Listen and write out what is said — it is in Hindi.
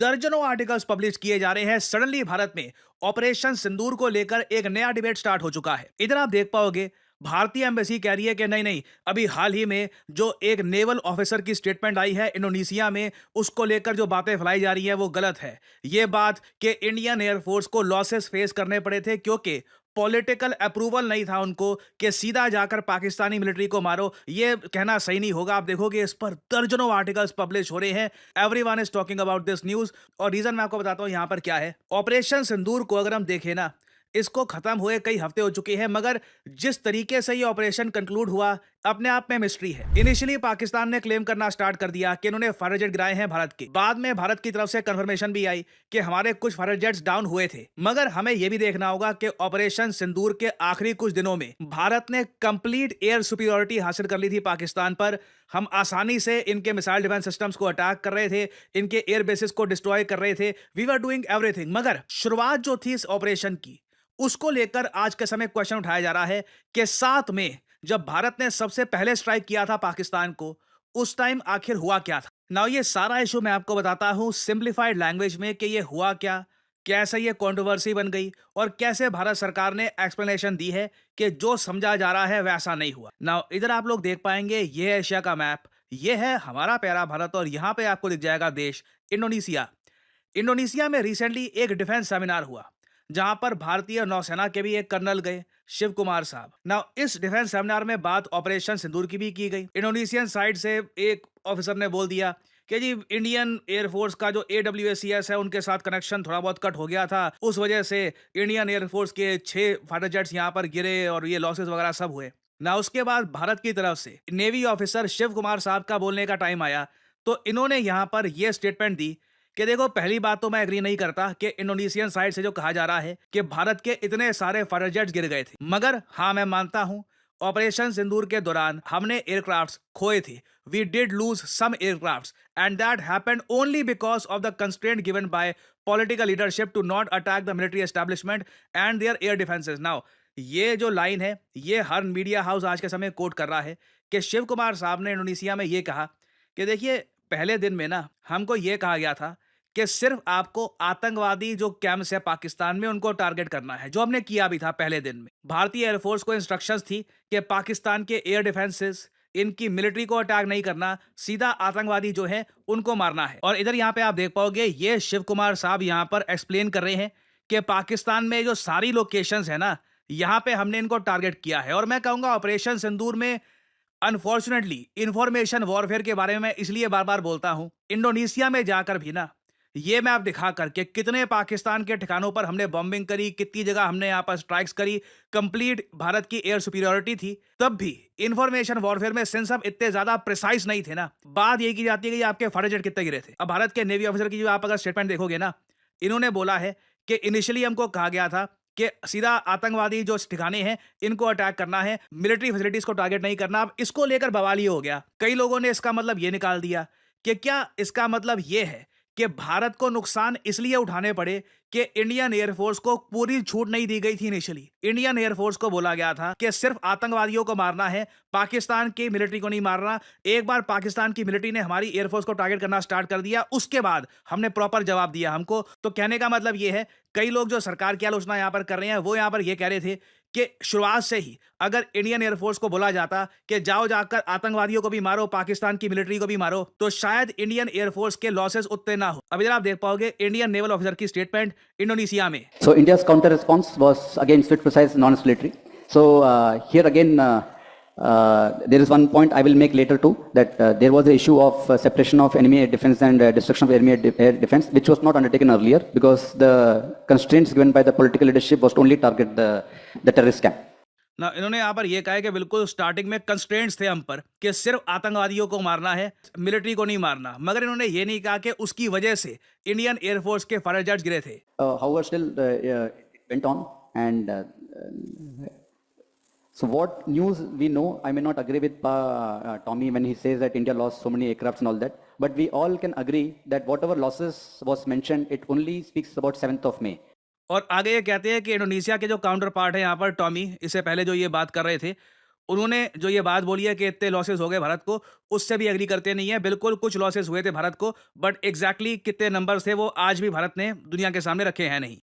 दर्जनों आर्टिकल्स पब्लिश किए जा रहे हैं। सडनली भारत में ऑपरेशन सिंदूर को लेकर एक नया डिबेट स्टार्ट हो चुका है। इधर आप देख पाओगे भारतीय एम्बेसी कह रही है कि नहीं नहीं, अभी हाल ही में जो एक नेवल ऑफिसर की स्टेटमेंट आई है इंडोनेशिया में, उसको लेकर जो बातें फैलाई जा रही है वो गलत है। ये बात कि इंडियन एयरफोर्स को लॉसेस फेस करने पड़े थे क्योंकि पॉलिटिकल अप्रूवल नहीं था उनको कि सीधा जाकर पाकिस्तानी मिलिट्री को मारो, ये कहना सही नहीं होगा। आप देखोगे इस पर दर्जनों आर्टिकल्स पब्लिश हो रहे हैं। Everyone is talking about this news और रीजन मैं आपको बताता हूं यहां पर क्या है। ऑपरेशन सिंदूर को अगर हम देखें ना, इसको खत्म हुए कई हफ्ते हो चुके हैं, मगर जिस तरीके से ये ऑपरेशन कंक्लूड हुआ अपने आप में मिस्ट्री है। इनिशियली पाकिस्तान ने क्लेम करना स्टार्ट कर दिया कि इन्होंने फाइटर जेट गिराए हैं भारत के। बाद में भारत की तरफ से कंफर्मेशन भी आई कि हमारे कुछ फाइटर जेट्स डाउन हुए थे। मगर हमें यह भी देखना होगा कि ऑपरेशन सिंदूर के आखिरी कुछ दिनों में भारत ने कंप्लीट एयर सुपीरियरिटी हासिल कर ली थी पाकिस्तान पर। हम आसानी से इनके मिसाइल डिफेंस सिस्टम्स को अटैक कर रहे थे, इनके एयर बेसिस को डिस्ट्रॉय कर रहे थे। We were doing everything. मगर शुरुआत जो थी इस ऑपरेशन की, उसको लेकर आज के समय क्वेश्चन उठाया जा रहा है कि 7 में जब भारत ने सबसे पहले स्ट्राइक किया था पाकिस्तान को, उस टाइम आखिर हुआ क्या था। नाउ ये सारा इशू मैं आपको बताता हूं सिंप्लीफाइड लैंग्वेज में कि ये हुआ क्या, कैसे ये कंट्रोवर्सी बन गई और कैसे भारत सरकार ने एक्सप्लेनेशन दी है कि जो समझा जा रहा है वैसा नहीं हुआ। नाउ इधर आप लोग देख पाएंगे ये है एशिया का मैप, ये है हमारा प्यारा भारत और यहां पे आपको दिख जाएगा देश इंडोनेशिया। इंडोनेशिया में रिसेंटली एक डिफेंस सेमिनार हुआ जहां पर भारतीय नौसेना के भी एक कर्नल गए, शिव कुमार साहब। नाउ इस डिफेंस सेमिनार में बात ऑपरेशन सिंदूर की भी की गई। इंडोनेशियन साइड से एक ऑफिसर ने बोल दिया कि जी इंडियन एयरफोर्स का जो AWACS है उनके साथ कनेक्शन थोड़ा बहुत कट हो गया था, उस वजह से इंडियन एयरफोर्स के 6 फाइटर जेट्स यहां पर गिरे और ये लॉसेस वगैरह सब हुए ना। उसके बाद भारत की तरफ से नेवी ऑफिसर शिव कुमार साहब का बोलने का टाइम आया तो इन्होंने यहां पर यह स्टेटमेंट दी कि देखो पहली बात तो मैं एग्री नहीं करता कि इंडोनेशियन साइड से जो कहा जा रहा है कि भारत के इतने सारे फाइटर जेट्स गिर गए थे। मगर हाँ मैं मानता हूं ऑपरेशन सिंदूर के दौरान हमने एयरक्राफ्ट्स खोए थे। We did lose some aircrafts and that happened only because of the constraint given by political leadership to not attack the military establishment and their air defences. Now ये जो लाइन है ये हर मीडिया हाउस आज के समय कोट कर रहा है कि शिव कुमार साहब ने इंडोनेशिया में ये कहा कि देखिए पहले दिन में ना हमको ये कहा गया था कि सिर्फ आपको आतंकवादी जो कैंप्स है पाकिस्तान में उनको टारगेट करना है, जो हमने किया भी था पहले दिन में। भारतीय एयरफोर्स को इंस्ट्रक्शंस थी कि पाकिस्तान के एयर डिफेंसेस इनकी मिलिट्री को अटैक नहीं करना, सीधा आतंकवादी जो है उनको मारना है। और इधर यहाँ पे आप देख पाओगे ये शिव कुमार साहब यहाँ पर एक्सप्लेन कर रहे हैं कि पाकिस्तान में जो सारी लोकेशंस है ना, यहाँ पे हमने इनको टारगेट किया है। और मैं कहूंगा ऑपरेशन सिंदूर में अनफॉर्चुनेटली इंफॉर्मेशन वॉरफेयर के बारे में मैं इसलिए बार बार बोलता हूं, इंडोनेशिया में जाकर भी ना ये मैप दिखा करके कितने पाकिस्तान के ठिकानों पर हमने बॉम्बिंग करी, कितनी जगह हमने यहाँ पर स्ट्राइक्स करी, कंप्लीट भारत की एयर सुपीरियरिटी थी। तब भी इंफॉर्मेशन वॉरफेयर में सेंस अब इतने ज्यादा प्रिसाइज नहीं थे ना। बात यही की जाती है कि आपके फाइटर जेट कितने गिरे थे। अब भारत के नेवी ऑफिसर की जो आप अगर स्टेटमेंट देखोगे ना, इन्होंने बोला है कि इनिशियली हमको कहा गया था कि सीधा आतंकवादी जो ठिकाने हैं इनको अटैक करना है, मिलिट्री फैसिलिटीज को टारगेट नहीं करना। अब इसको लेकर बवाल ये हो गया, कई लोगों ने इसका मतलब ये निकाल दिया कि क्या इसका मतलब ये है कि भारत को नुकसान इसलिए उठाने पड़े कि इंडियन एयरफोर्स को पूरी छूट नहीं दी गई थी। इनिशियली इंडियन एयरफोर्स को बोला गया था कि सिर्फ आतंकवादियों को मारना है, पाकिस्तान की मिलिट्री को नहीं मारना। एक बार पाकिस्तान की मिलिट्री ने हमारी एयरफोर्स को टारगेट करना स्टार्ट कर दिया, उसके बाद हमने प्रॉपर जवाब दिया हमको। तो कहने का मतलब यह है, कई लोग जो सरकार की आलोचना यहां पर कर रहे हैं वो यहां पर यह कह रहे थे कि शुरुआत से ही अगर इंडियन एयरफोर्स को बोला जाता कि जाओ जाकर आतंकवादियों को भी मारो, पाकिस्तान की मिलिट्री को भी मारो, तो शायद इंडियन एयरफोर्स के लॉसेस उतने ना हो। अब इधर आप देख पाओगे इंडियन नेवल ऑफिसर की स्टेटमेंट इंडोनेशिया में। So India's counter response was again swift, precise, non-escalatory. So here again, there is one point I will make later too, that there was the issue of separation of enemy air defense and destruction of enemy air defense, which was not undertaken earlier because the constraints given by the political leadership was to only target the terrorist camp. ना इन्होंने यहाँ पर यह कहा है कि बिल्कुल स्टार्टिंग में कंस्ट्रेंट्स थे हम पर कि सिर्फ आतंकवादियों को मारना है, मिलिट्री को नहीं मारना। मगर इन्होंने ये नहीं कहा कि उसकी वजह से इंडियन एयरफोर्स के फाइटर जेट्स गिरे थे। However, still it went on, and so what news we know, I may not agree with Tommy when he says that India lost so many aircrafts and all that, but we all can agree that whatever losses was mentioned, it only speaks about 7th of May. और आगे ये कहते हैं कि इंडोनेशिया के जो काउंटर पार्ट है यहाँ पर टॉमी, इससे पहले जो ये बात कर रहे थे, उन्होंने जो ये बात बोली है कि इतने लॉसेस हो गए भारत को, उससे भी एग्री करते नहीं है। बिल्कुल कुछ लॉसेस हुए थे भारत को, बट एग्जैक्टली कितने नंबर्स थे वो आज भी भारत ने दुनिया के सामने रखे हैं नहीं।